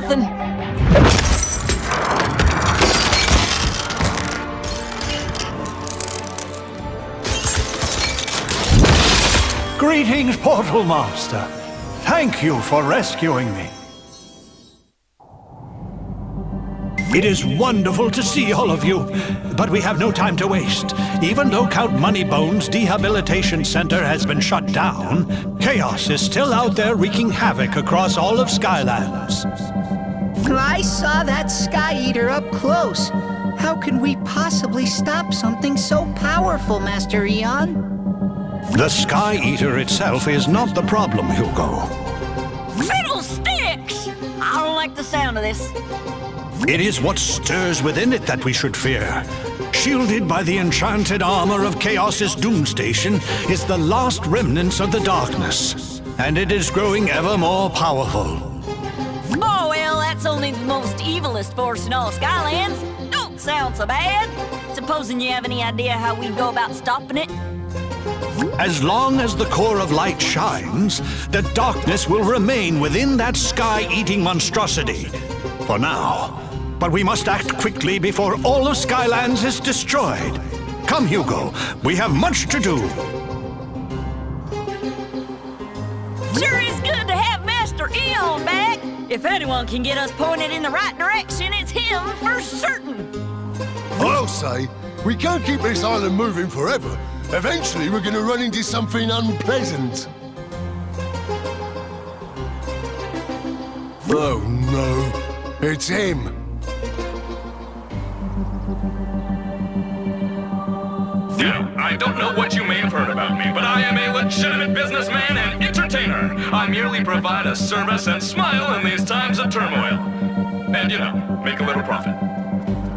nothing. Greetings, Portal Master. Thank you for rescuing me. It is wonderful to see all of you, but we have no time to waste. Even though Count Moneybone's Rehabilitation Center has been shut down, chaos is still out there wreaking havoc across all of Skylands. I saw that Sky Eater up close. How can we possibly stop something so powerful, Master Eon? The Sky Eater itself is not the problem, Hugo. Fiddlesticks! I don't like the sound of this. It is what stirs within it that we should fear. Shielded by the enchanted armor of Chaos's Doom Station is the last remnants of the darkness, and it is growing ever more powerful. Oh, well, that's only the most evilest force in all Skylands. Don't sound so bad. Supposing you have any idea how we go about stopping it? As long as the core of light shines, the darkness will remain within that sky-eating monstrosity. For now. But we must act quickly before all of Skylands is destroyed. Come, Hugo. We have much to do. Sure is good to have Master Eon back. If anyone can get us pointed in the right direction, it's him for certain. I'll say, we can't keep this island moving forever. Eventually, we're going to run into something unpleasant. Oh, no. It's him. Now, I don't know what you may have heard about me, but I am a legitimate businessman and entertainer. I merely provide a service and smile in these times of turmoil. And, you know, make a little profit.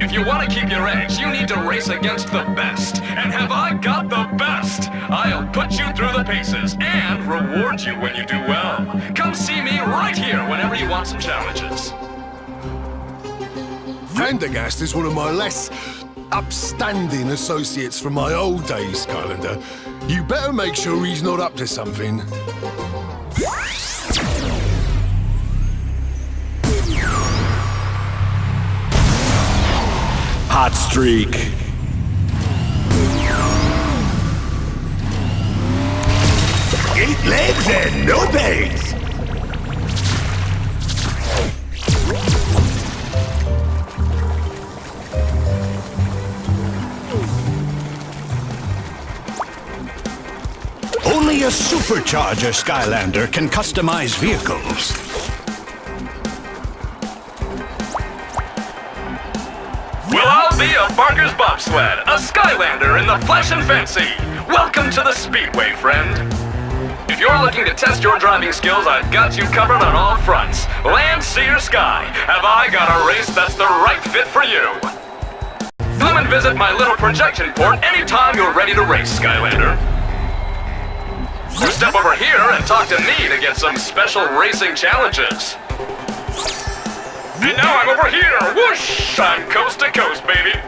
If you want to keep your edge, you need to race against the best. And have I got the best? I'll put you through the paces and reward you when you do well. Come see me right here whenever you want some challenges. Prendergast is one of my less upstanding associates from my old days, Skylander. You better make sure he's not up to something. Hot streak. 8 legs and no base. Only a SuperCharger Skylander can customize vehicles. Well, I'll be a Barker's Bobsled, a Skylander in the flesh and fancy. Welcome to the Speedway, friend. If you're looking to test your driving skills, I've got you covered on all fronts. Land, sea, or sky, have I got a race that's the right fit for you? Come and visit my little projection port anytime you're ready to race, Skylander. You step over here and talk to me to get some special racing challenges. And now I'm over here! Whoosh! I'm coast to coast, baby!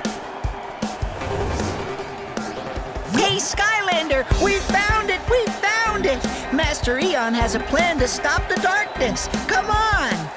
Hey, Skylander! We found it! We found it! Master Eon has a plan to stop the darkness! Come on!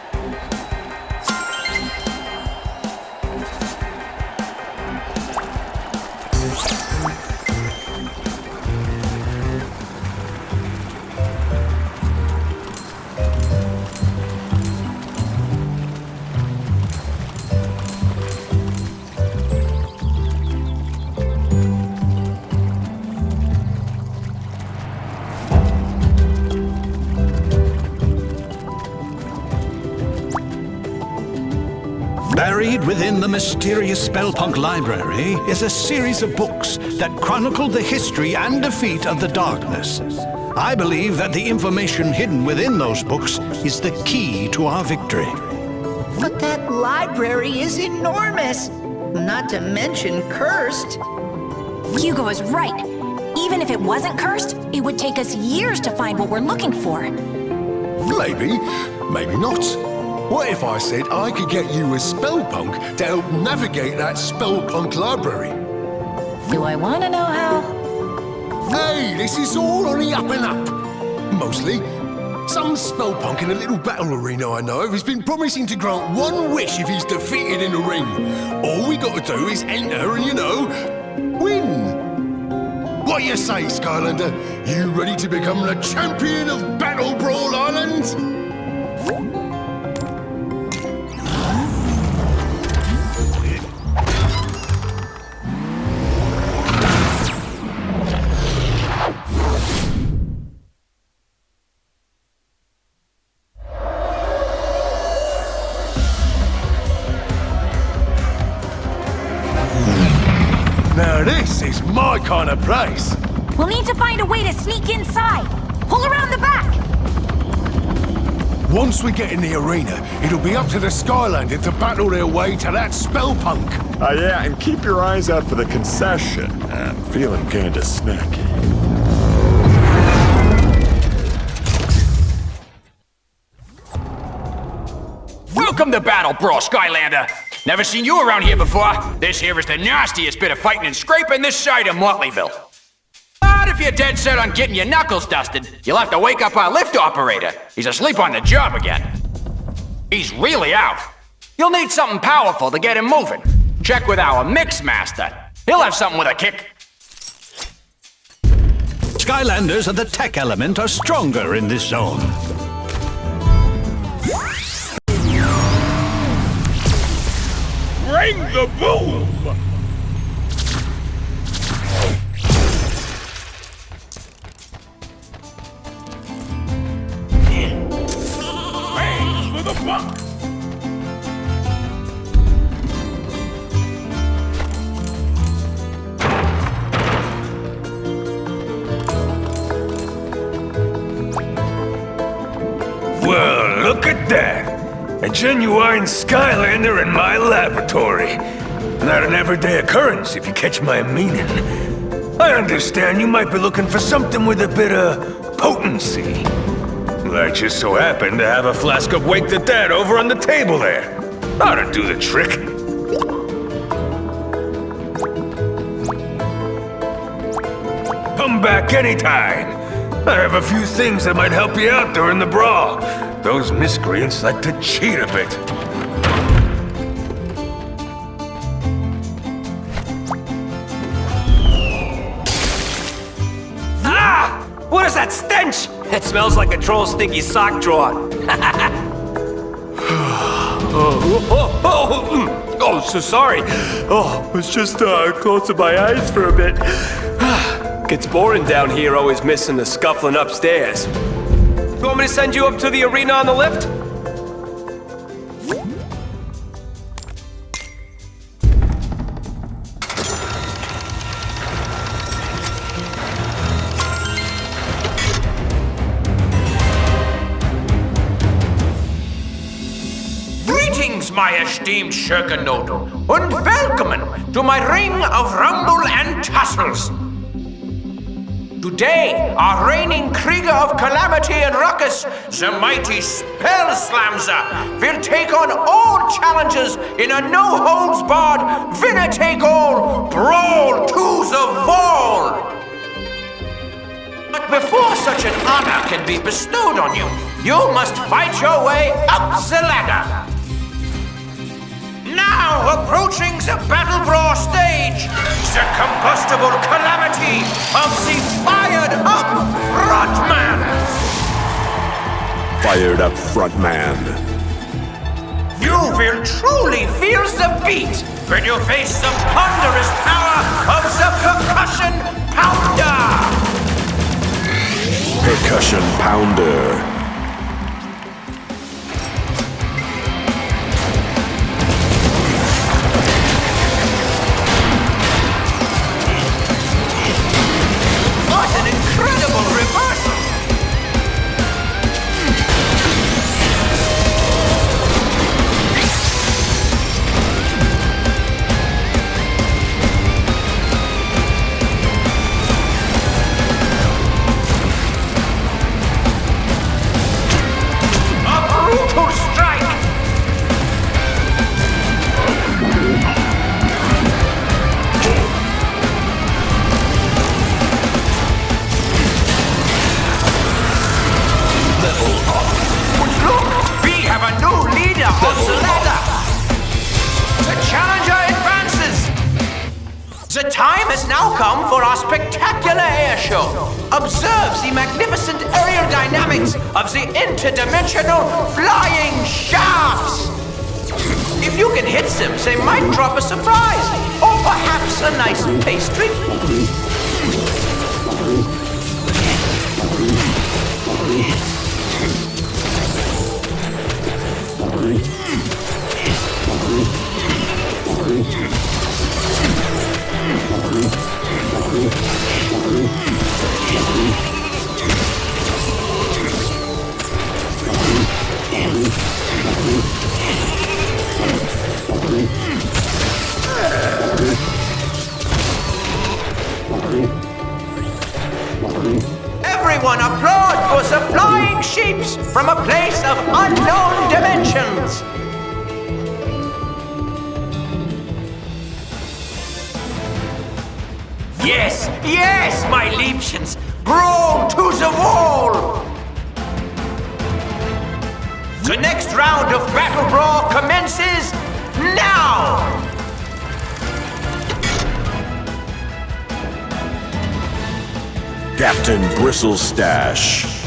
Buried within the mysterious Spellpunk Library is a series of books that chronicle the history and defeat of the darkness. I believe that the information hidden within those books is the key to our victory. But that library is enormous! Not to mention cursed. Hugo is right. Even if it wasn't cursed, it would take us years to find what we're looking for. Maybe, maybe not. What if I said I could get you a Spellpunk to help navigate that Spellpunk library? Do I want to know how? Hey, this is all on the up and up. Mostly. Some spellpunk in a little battle arena I know of has been promising to grant one wish if he's defeated in the ring. All we got to do is enter and, win. What you say, Skylander? You ready to become the champion of BattleBrawl Island? Now this is my kind of place. We'll need to find a way to sneak inside. Pull around the back. Once we get in the arena, it'll be up to the Skylanders to battle their way to that spellpunk. Yeah, and keep your eyes out for the concession. I'm feeling kinda snacky. Welcome to BattleBrawl, Skylander. Never seen you around here before. This here is the nastiest bit of fighting and scraping this side of Motleyville. But if you're dead set on getting your knuckles dusted, you'll have to wake up our lift operator. He's asleep on the job again. He's really out. You'll need something powerful to get him moving. Check with our mix master. He'll have something with a kick. Skylanders and the tech element are stronger in this zone. Bring the boom! Thanks for the buck! Well, look at that! A genuine Skylander in my laboratory. Not an everyday occurrence, if you catch my meaning. I understand you might be looking for something with a bit of potency. Well, I just so happen to have a flask of Wake the Dead over on the table there. Ought to do the trick. Come back anytime. I have a few things that might help you out during the brawl. Those miscreants like to cheat a bit. Ah! What is that stench? It smells like a troll's stinky sock drawer. Oh, so sorry. Oh, was just closing my eyes for a bit. Gets boring down here, always missing the scuffling upstairs. You want me to send you up to the arena on the lift? Greetings, my esteemed Schurkenodel, and welcome to my ring of rumble and tussles. Today, our reigning Krieger of Calamity and Ruckus, the mighty Spell Slamzer, will take on all challenges in a no-holds-barred, winner-take-all brawl to the wall! But before such an honor can be bestowed on you, you must fight your way up the ladder. Now approaching the BattleBrawl stage, the combustible calamity of the fired-up frontman! Fired up frontman. You will truly feel the beat when you face the ponderous power of the percussion pounder! Percussion pounder. Incredible reversal! challenger advances. The time has now come for our spectacular air show. Observe the magnificent aerial dynamics of the interdimensional flying shafts. If you can hit them, they might drop a surprise, or perhaps a nice pastry. Everyone applaud for the flying sheeps from a place of unknown dimensions. Yes, yes, my Liebchens, brawl to the wall! The next round of Battle Brawl commences now! Captain Bristlestash.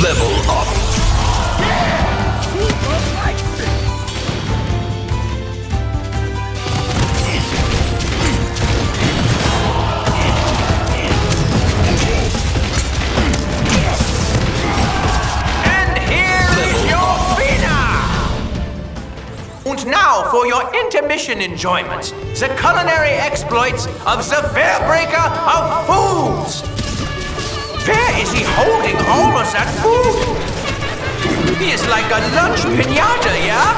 Level up. And here is your winner! And now for your intermission enjoyment, the culinary exploits of the Fairbreaker of Foods! Where is he holding all of that food? He is like a lunch piñata, yeah?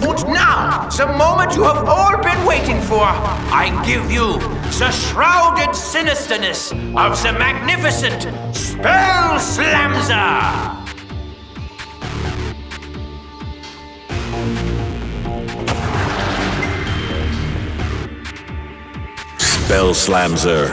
And now, the moment you have all been waiting for, I give you the shrouded sinisterness of the magnificent Spell Slamzer! Spell Slamzer.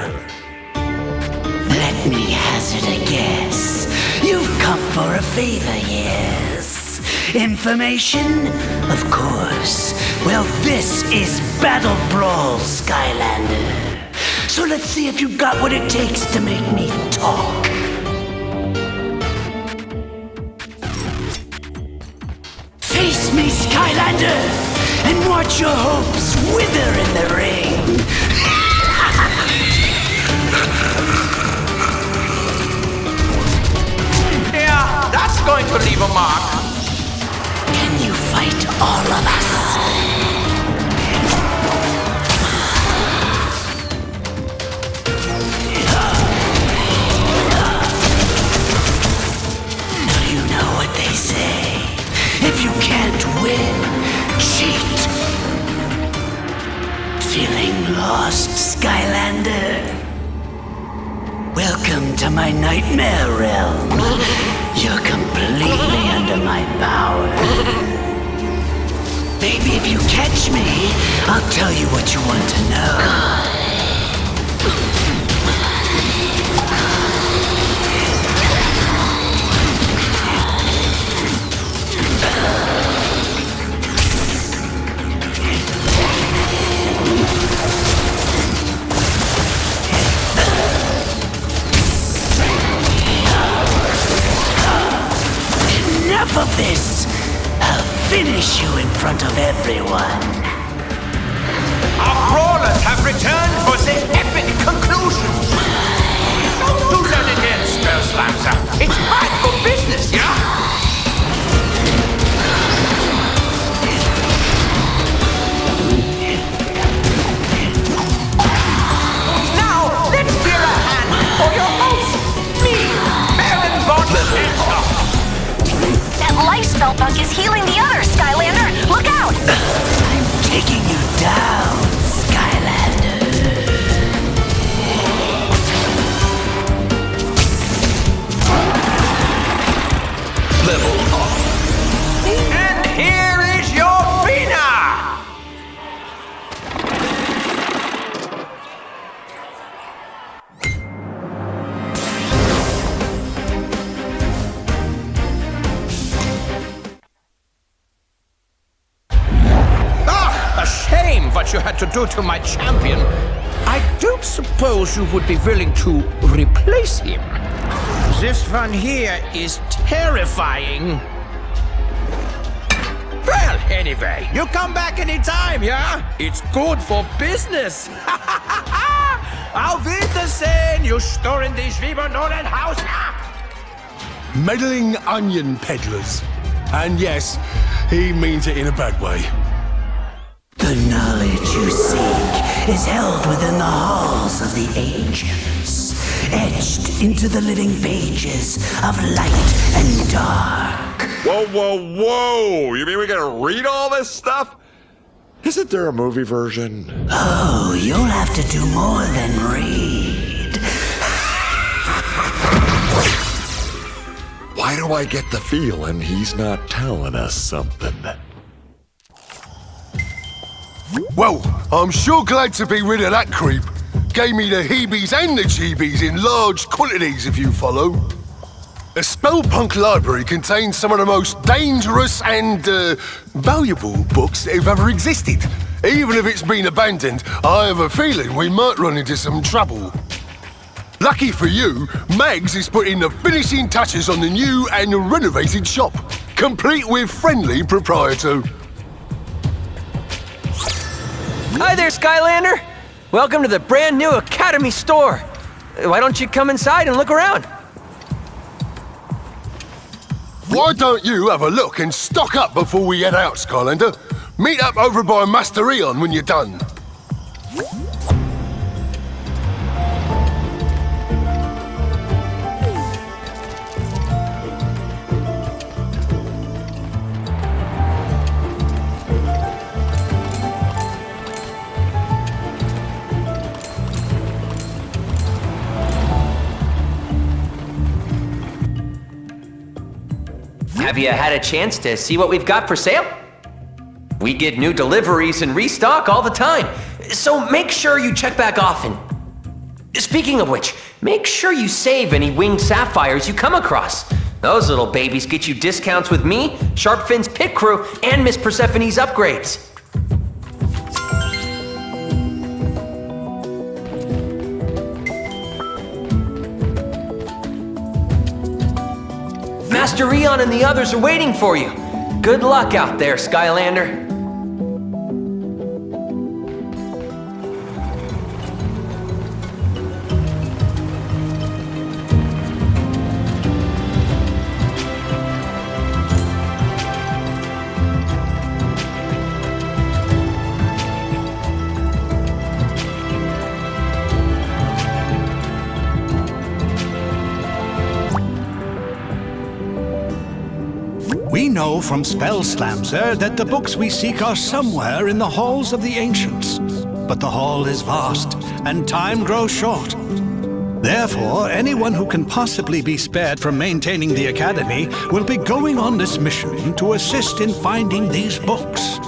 Let me hazard a guess. You've come for a favor, yes. Information? Of course. Well, this is BattleBrawl Skylander. So let's see if you've got what it takes to make me talk. Face me, Skylander, and watch your hopes wither in the rain. Yeah, that's going to leave a mark. Can you fight all of us? You know what they say. If you can't win, cheat. Feeling lost, Skylander? Welcome to my nightmare realm. You're completely under my power. Maybe if you catch me, I'll tell you what you want to know. Enough of this! I'll finish you in front of everyone. Our brawlers have returned for the epic conclusion. Don't do that again, Spell Slamzer. It's bad for business, yeah? Spellpunk is healing the others, Skylander! Look out! I'm taking you down, Skylander. Level up. And here is your winner! A shame what you had to do to my champion. I don't suppose you would be willing to replace him. This one here is terrifying. Well, anyway, you come back anytime, yeah? It's good for business. Auf Wiedersehen, you stören die Schwiebernolenhaus. Meddling onion peddlers. And yes, he means it in a bad way. The knowledge you seek is held within the halls of the ancients, etched into the living pages of light and dark. Whoa, whoa, whoa! You mean we can read all this stuff? Isn't there a movie version? Oh, you'll have to do more than read. Why do I get the feeling he's not telling us something? Well, I'm sure glad to be rid of that creep. Gave me the heebies and the jeebies in large quantities, if you follow. The Spellpunk library contains some of the most dangerous and, valuable books that have ever existed. Even if it's been abandoned, I have a feeling we might run into some trouble. Lucky for you, Mags is putting the finishing touches on the new and renovated shop, complete with friendly proprietor. Hi there, Skylander! Welcome to the brand new Academy store. Why don't you come inside and look around? Why don't you have a look and stock up before we head out, Skylander? Meet up over by Master Eon when you're done. Have you had a chance to see what we've got for sale? We get new deliveries and restock all the time, so make sure you check back often. Speaking of which, make sure you save any winged sapphires you come across. Those little babies get you discounts with me, Sharpfin's pit crew, and Miss Persephone's upgrades. Master Eon and the others are waiting for you. Good luck out there, Skylander. We know from Spellslamser that the books we seek are somewhere in the halls of the ancients. But the hall is vast, and time grows short. Therefore, anyone who can possibly be spared from maintaining the Academy will be going on this mission to assist in finding these books.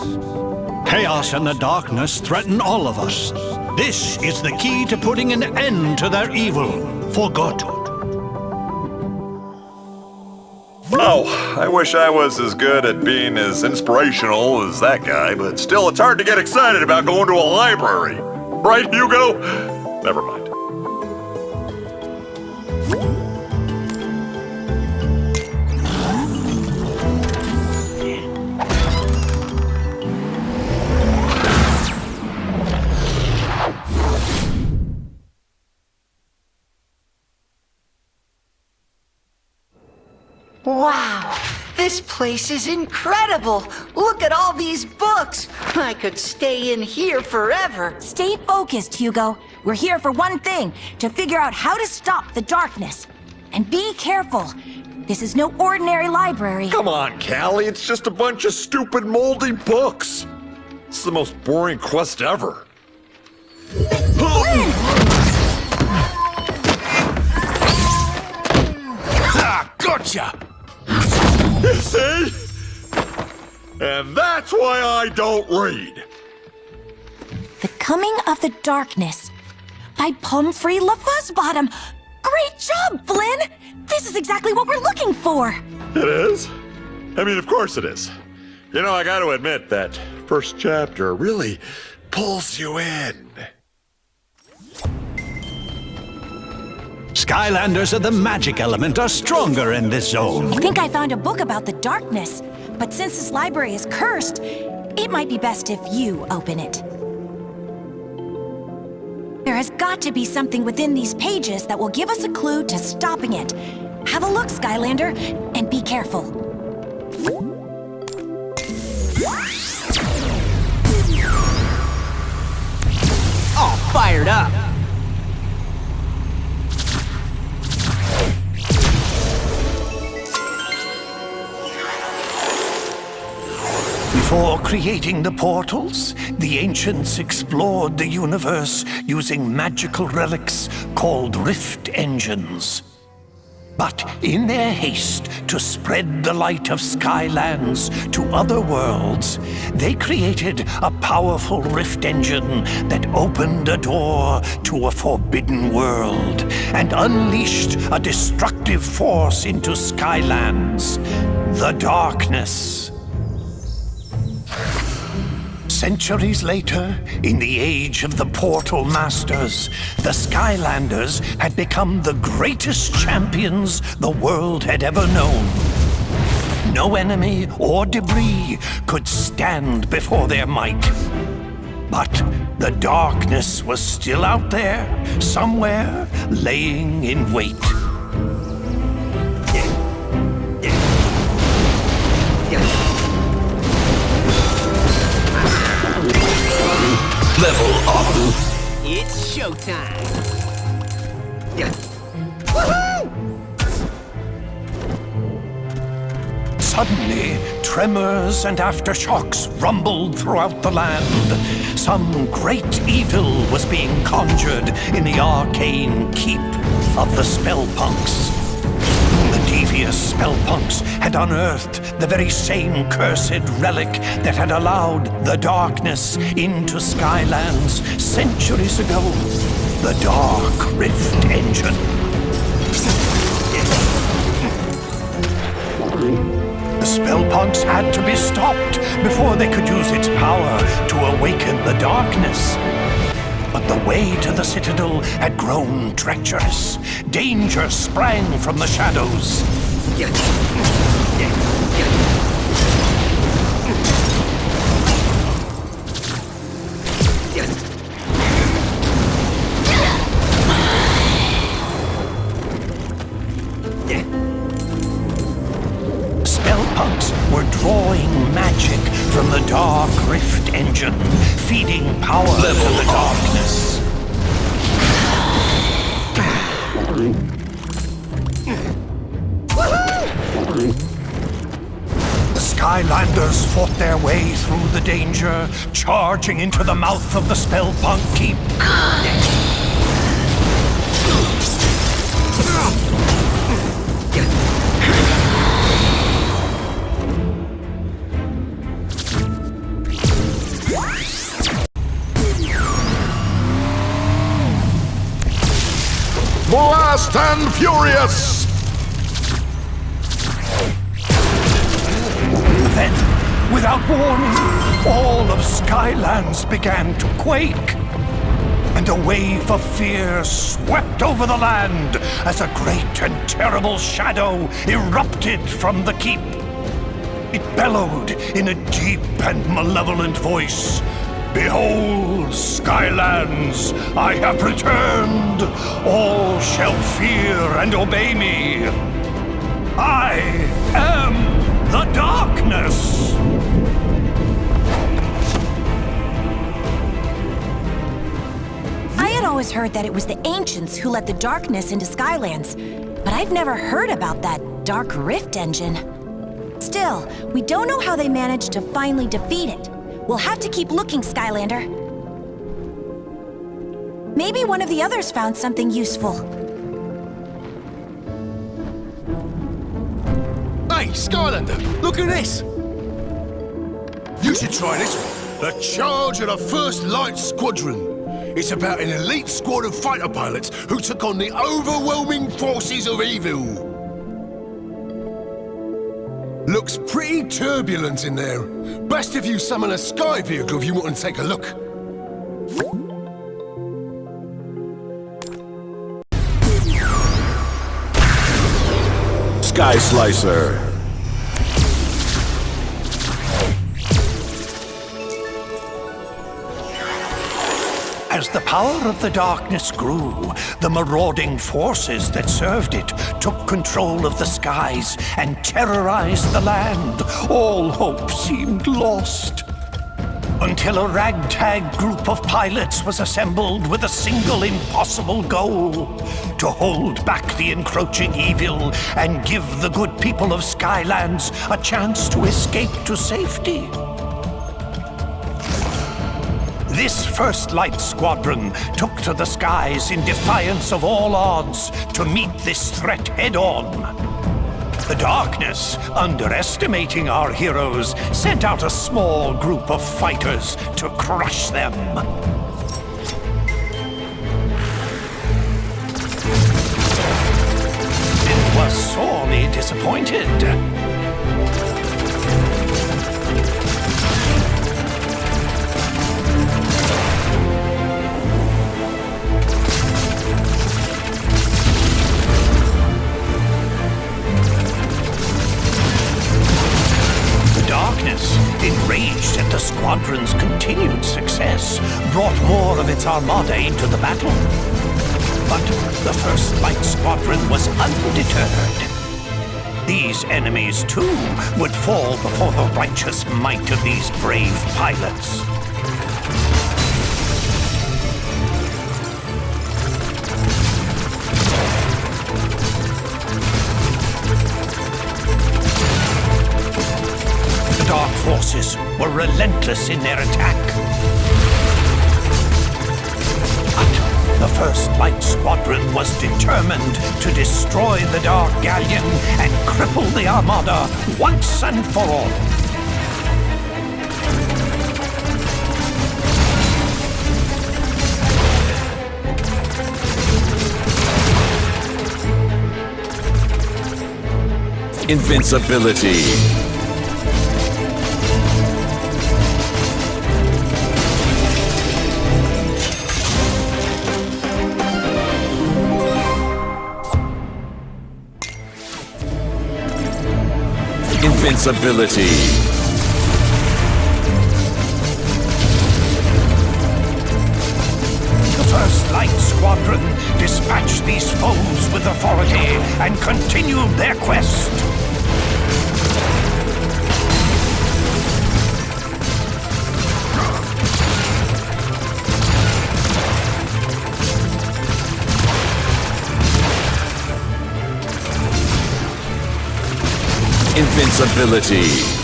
Chaos and the darkness threaten all of us. This is the key to putting an end to their evil, for good. Oh, I wish I was as good at being as inspirational as that guy, but still it's hard to get excited about going to a library. Right, Hugo? Never mind. Wow, this place is incredible. Look at all these books. I could stay in here forever. Stay focused, Hugo. We're here for one thing, to figure out how to stop the darkness. And be careful. This is no ordinary library. Come on, Callie, it's just a bunch of stupid, moldy books. It's the most boring quest ever. Ah, gotcha! You see? And that's why I don't read. The Coming of the Darkness by Pumphrey LaFuzzbottom. Great job, Flynn! This is exactly what we're looking for. It is? I mean, of course it is. You know, I gotta admit, that first chapter really pulls you in. Skylanders of the magic element are stronger in this zone. I think I found a book about the darkness, but since this library is cursed, it might be best if you open it. There has got to be something within these pages that will give us a clue to stopping it. Have a look, Skylander, and be careful. All fired up. Before creating the portals, the ancients explored the universe using magical relics called rift engines. But in their haste to spread the light of Skylands to other worlds, they created a powerful rift engine that opened a door to a forbidden world and unleashed a destructive force into Skylands, the darkness. Centuries later, in the age of the Portal Masters, the Skylanders had become the greatest champions the world had ever known. No enemy or debris could stand before their might. But the darkness was still out there, somewhere, laying in wait. Level up. It's showtime. Woohoo! Suddenly, tremors and aftershocks rumbled throughout the land. Some great evil was being conjured in the arcane keep of the Spellpunks. The devious Spellpunks had unearthed the very same cursed relic that had allowed the darkness into Skylands centuries ago. The Dark Rift Engine. The Spellpunks had to be stopped before they could use its power to awaken the darkness. But the way to the Citadel had grown treacherous. Danger sprang from the shadows. Spellpunks were drawing magic from the Dark Rift Engine, feeding power to the darkness. The Skylanders fought their way through the danger, charging into the mouth of the Spellpunk Keep. Blast and Furious! Then, without warning, all of Skylands began to quake. And a wave of fear swept over the land as a great and terrible shadow erupted from the keep. It bellowed in a deep and malevolent voice. Behold, Skylands, I have returned. All shall fear and obey me. I am the darkness. I had always heard that it was the ancients who let the darkness into Skylands, but I've never heard about that Dark Rift engine. Still, we don't know how they managed to finally defeat it. We'll have to keep looking, Skylander. Maybe one of the others found something useful. Hey, Skylander, look at this! You should try this one. The Charge of the First Light Squadron. It's about an elite squad of fighter pilots who took on the overwhelming forces of evil. Looks pretty turbulent in there. Best if you summon a sky vehicle if you want to take a look. Sky Slicer. As the power of the darkness grew, the marauding forces that served it took control of the skies and terrorized the land. All hope seemed lost. Until a ragtag group of pilots was assembled with a single impossible goal: to hold back the encroaching evil and give the good people of Skylands a chance to escape to safety. This First Light Squadron took to the skies in defiance of all odds to meet this threat head-on. The darkness, underestimating our heroes, sent out a small group of fighters to crush them. It was sorely disappointed. Darkness, enraged at the squadron's continued success, brought more of its armada into the battle. But the First Light Squadron was undeterred. These enemies, too, would fall before the righteous might of these brave pilots. Dark forces were relentless in their attack. But the First Light Squadron was determined to destroy the Dark Galleon and cripple the Armada once and for all. Invincibility. Invincibility. The First Light Squadron dispatched these foes with authority and continued their quest. Invincibility.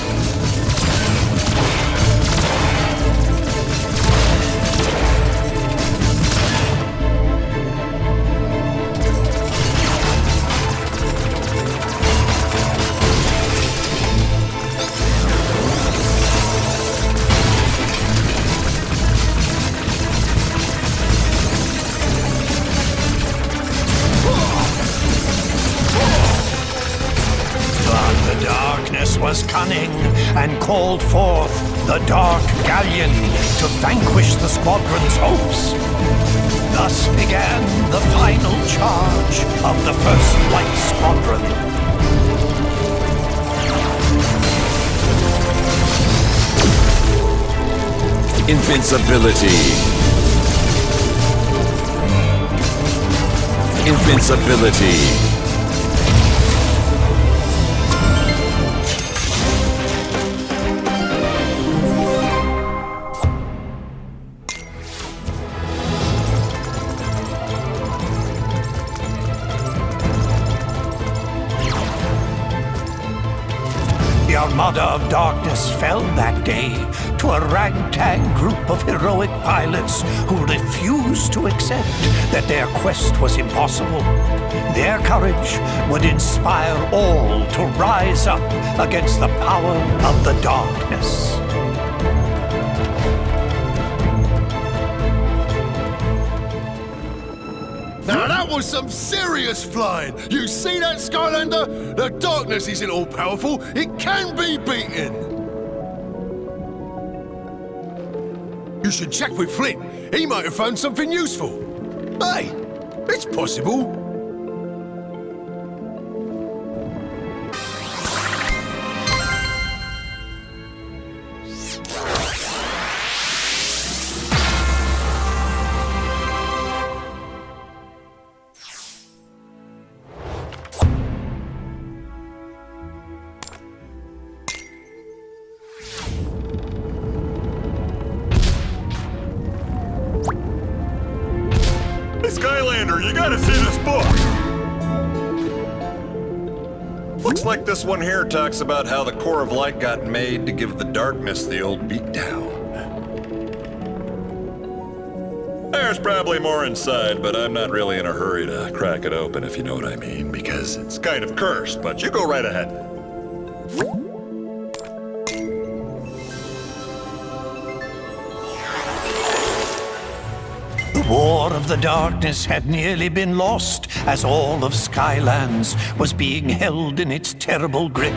Was cunning and called forth the Dark Galleon to vanquish the squadron's hopes. Thus began the final charge of the First Light Squadron. Invincibility. Invincibility. armada of darkness fell that day to a ragtag group of heroic pilots who refused to accept that their quest was impossible. Their courage would inspire all to rise up against the power of the darkness. Now that was some serious flying! You see that, Skylander? The darkness isn't all powerful, it can be beaten! You should check with Flint. He might have found something useful. Hey, it's possible. Skylander, you gotta see this book! Looks like this one here talks about how the core of light got made to give the darkness the old beatdown. There's probably more inside, but I'm not really in a hurry to crack it open, if you know what I mean, because it's kind of cursed, but you go right ahead. The War of the Darkness had nearly been lost as all of Skylands was being held in its terrible grip.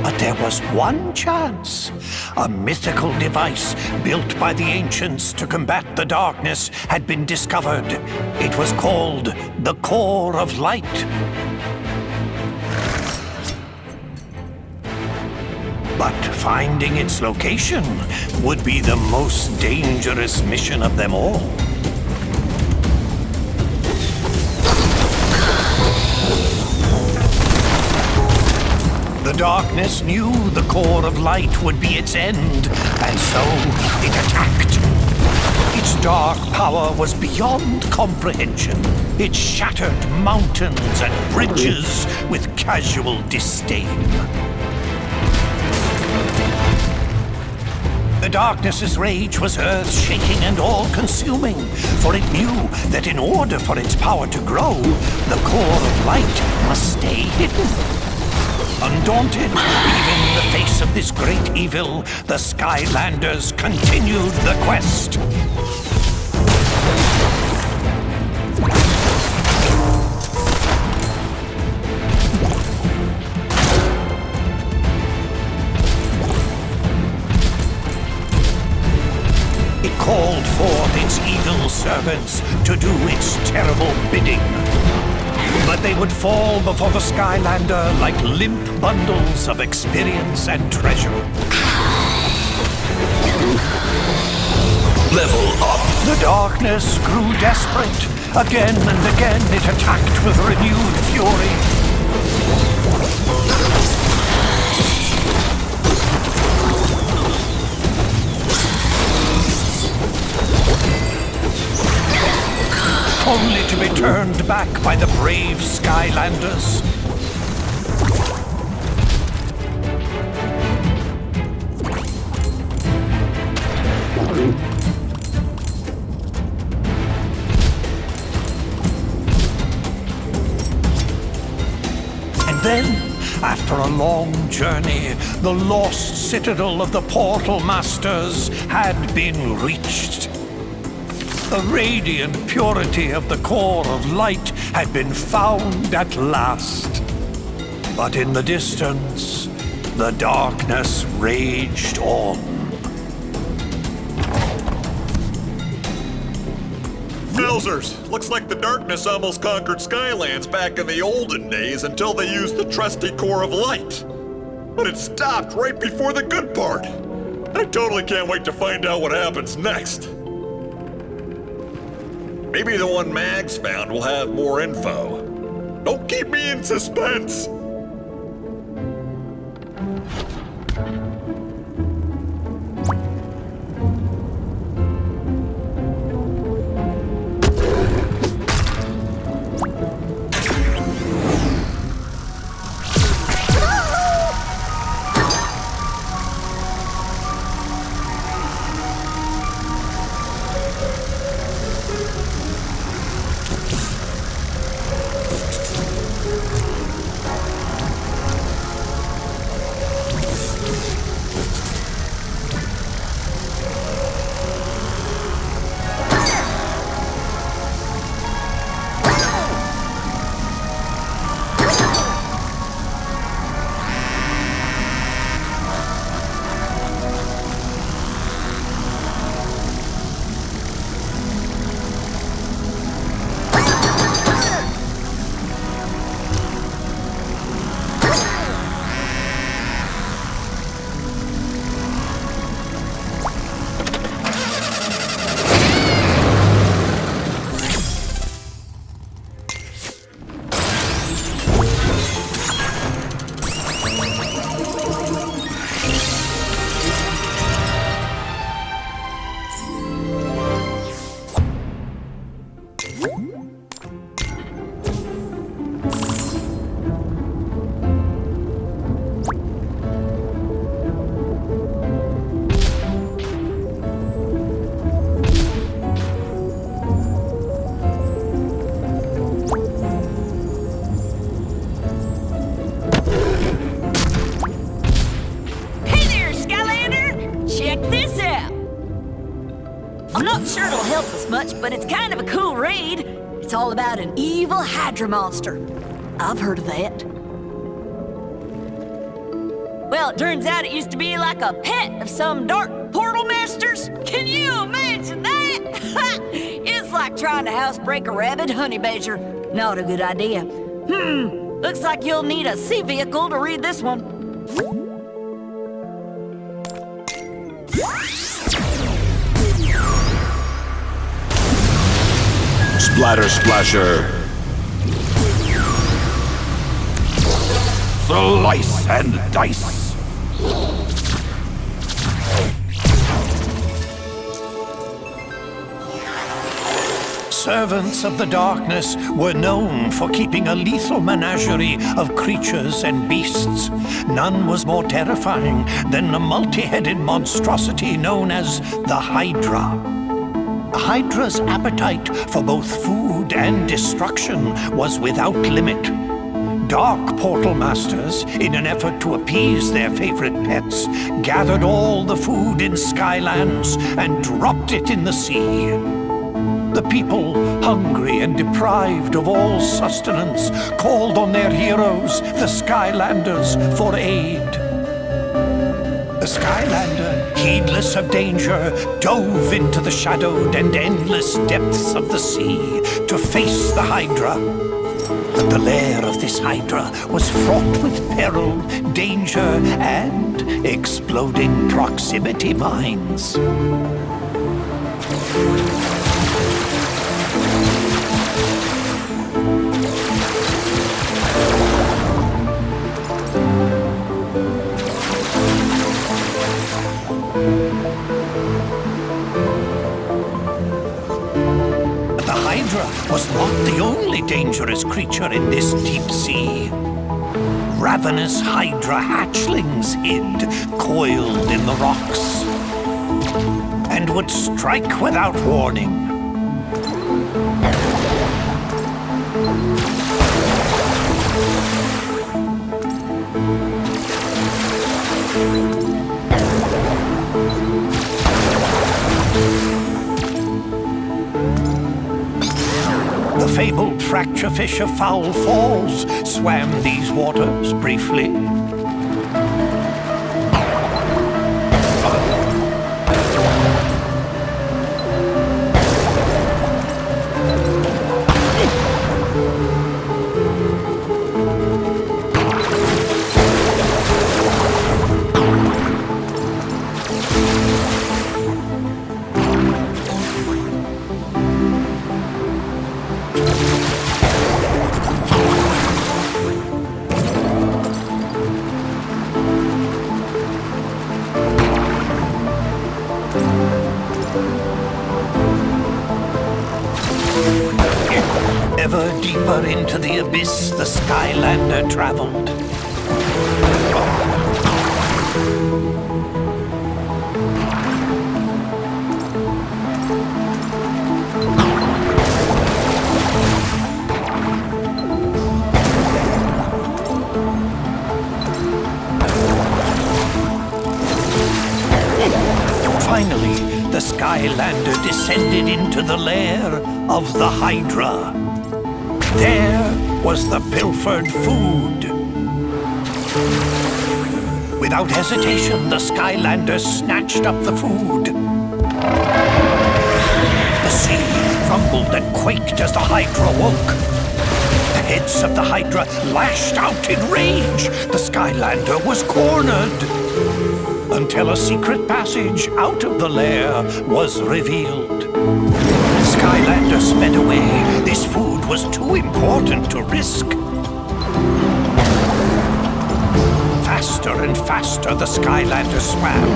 But there was one chance. A mythical device built by the ancients to combat the darkness had been discovered. It was called the Core of Light. But finding its location would be the most dangerous mission of them all. The darkness knew the core of light would be its end, and so it attacked. Its dark power was beyond comprehension. It shattered mountains and bridges with casual disdain. The darkness's rage was earth-shaking and all-consuming, for it knew that in order for its power to grow, the core of light must stay hidden. Undaunted, even in the face of this great evil, the Skylanders continued the quest. It called forth its evil servants to do its terrible bidding. But they would fall before the Skylander like limp bundles of experience and treasure. Level up. The darkness grew desperate. Again and again it attacked with renewed fury. Only to be turned back by the brave Skylanders. And then, after a long journey, the lost citadel of the Portal Masters had been reached. The radiant purity of the core of light had been found at last. But in the distance, the darkness raged on. Wowzers! Looks like the darkness almost conquered Skylands back in the olden days until they used the trusty core of light. But it stopped right before the good part. I totally can't wait to find out what happens next. Maybe the one Mags found will have more info. Don't keep me in suspense! It's all about an evil Hydra monster. I've heard of that. Well, it turns out it used to be like a pet of some dark portal masters. Can you imagine that? It's like trying to housebreak a rabid honey badger. Not a good idea. Looks like you'll need a sea vehicle to read this one. Splatter Splasher. Slice and dice. Servants of the darkness were known for keeping a lethal menagerie of creatures and beasts. None was more terrifying than the multi-headed monstrosity known as the Hydra. Hydra's appetite for both food and destruction was without limit. Dark portal masters, in an effort to appease their favorite pets, gathered all the food in Skylands and dropped it in the sea. The people, hungry and deprived of all sustenance, called on their heroes, the Skylanders, for aid. The Skylander, heedless of danger, dove into the shadowed and endless depths of the sea to face the Hydra. But the lair of this Hydra was fraught with peril, danger, and exploding proximity mines. Was not the only dangerous creature in this deep sea. Ravenous Hydra hatchlings hid, coiled in the rocks, and would strike without warning. The fabled fracture fish of Foul Falls swam these waters briefly. Ever deeper into the abyss the Skylander traveled. Finally, the Skylander descended into the lair of the Hydra. There was the pilfered food. Without hesitation, the Skylander snatched up the food. The sea rumbled and quaked as the Hydra woke. The heads of the Hydra lashed out in rage. The Skylander was cornered. Until a secret passage out of the lair was revealed. The Skylander sped away. This food was too important to risk. Faster and faster the Skylander swam.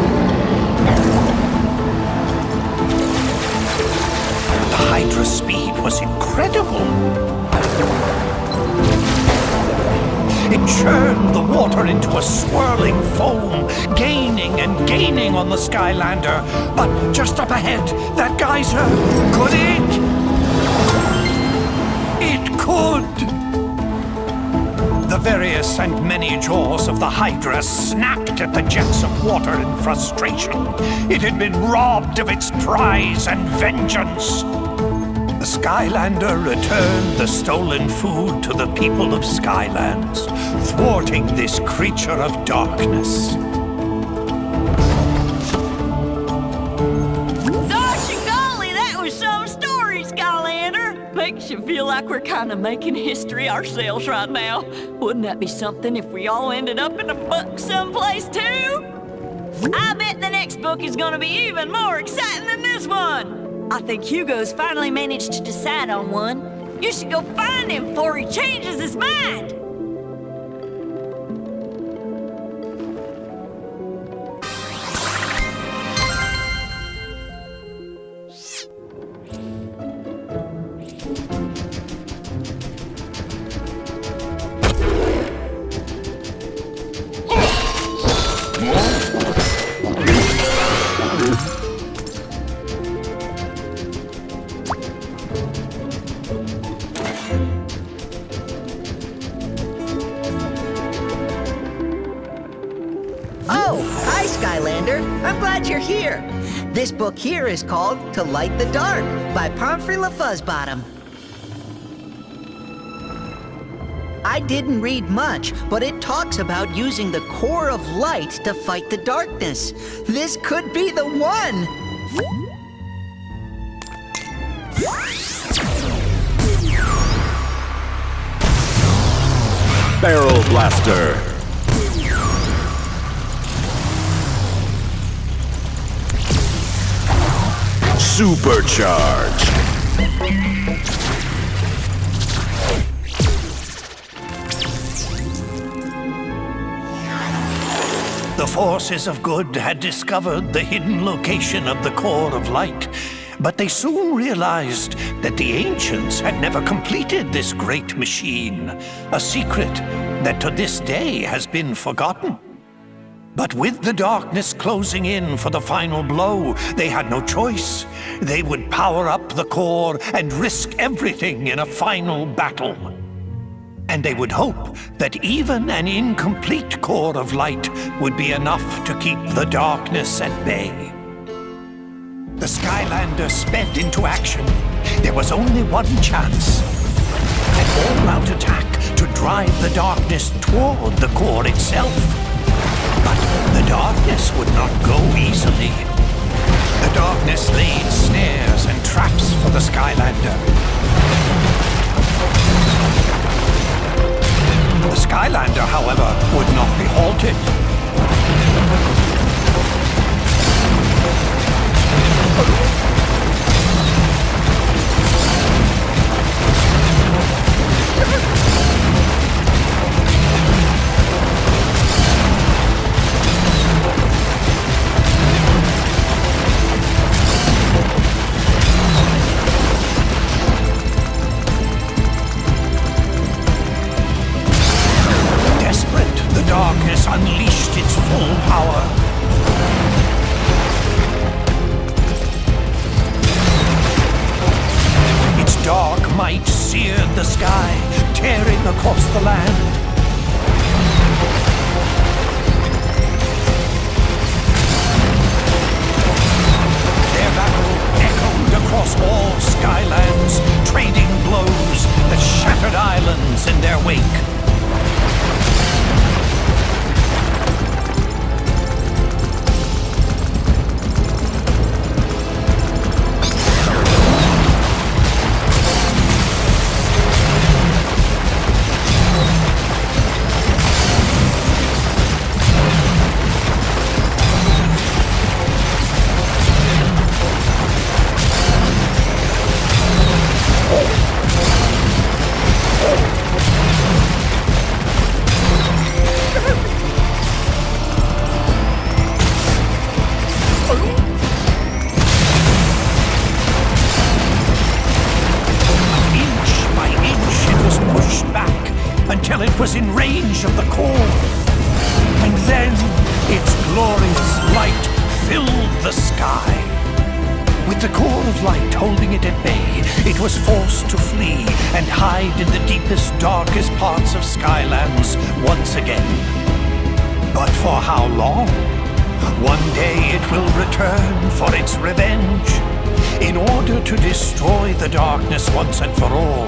The Hydra's speed was incredible. It churned the water into a swirling foam, gaining and gaining on the Skylander. But just up ahead, that geyser, could it? It could! The various and many jaws of the Hydra snapped at the jets of water in frustration. It had been robbed of its prize and vengeance. The Skylander returned the stolen food to the people of Skylands, thwarting this creature of darkness. Gosh and golly, that was some story, Skylander! Makes you feel like we're kind of making history ourselves right now. Wouldn't that be something if we all ended up in a book someplace too? I bet the next book is gonna be even more exciting than this one! I think Hugo's finally managed to decide on one. You should go find him before he changes his mind! Skylander. I'm glad you're here. This book here is called To Light the Dark by Pomfrey LaFuzzbottom. I didn't read much, but it talks about using the core of light to fight the darkness. This could be the one! Barrel Blaster. SuperCharge. The forces of good had discovered the hidden location of the core of light, but they soon realized that the ancients had never completed this great machine, a secret that to this day has been forgotten. But with the darkness closing in for the final blow, they had no choice. They would power up the core and risk everything in a final battle. And they would hope that even an incomplete core of light would be enough to keep the darkness at bay. The Skylander sped into action. There was only one chance. An all-out attack to drive the darkness toward the core itself. But the darkness would not go easily. The darkness laid snares and traps for the Skylander. The Skylander, however, would not be halted. Darkness unleashed its full power. Its dark might seared the sky, tearing across the land. Their battle echoed across all Skylands, trading blows that shattered islands in their wake. Until it was in range of the core. And then its glorious light filled the sky. With the core of light holding it at bay, it was forced to flee and hide in the deepest, darkest parts of Skylands once again. But for how long? One day it will return for its revenge. In order to destroy the darkness once and for all,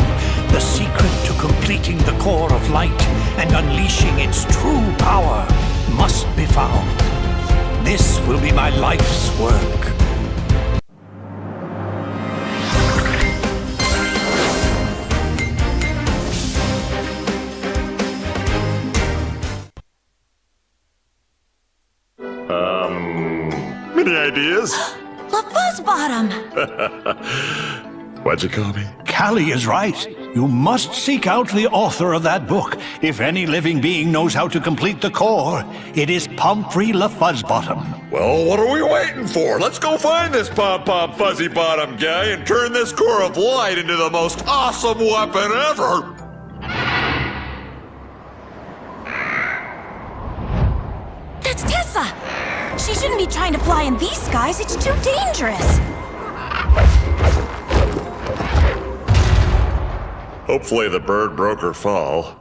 the secret to completing the core of light and unleashing its true power must be found. This will be my life's work. Any ideas? La Fuzzbottom! What'd you call me? Callie is right. You must seek out the author of that book. If any living being knows how to complete the core, it is Pumphrey La Fuzzbottom. Well, what are we waiting for? Let's go find this Pom-Pom Fuzzy Bottom guy and turn this core of light into the most awesome weapon ever! That's Tessa! She shouldn't be trying to fly in these skies, it's too dangerous! Hopefully the bird broke her fall.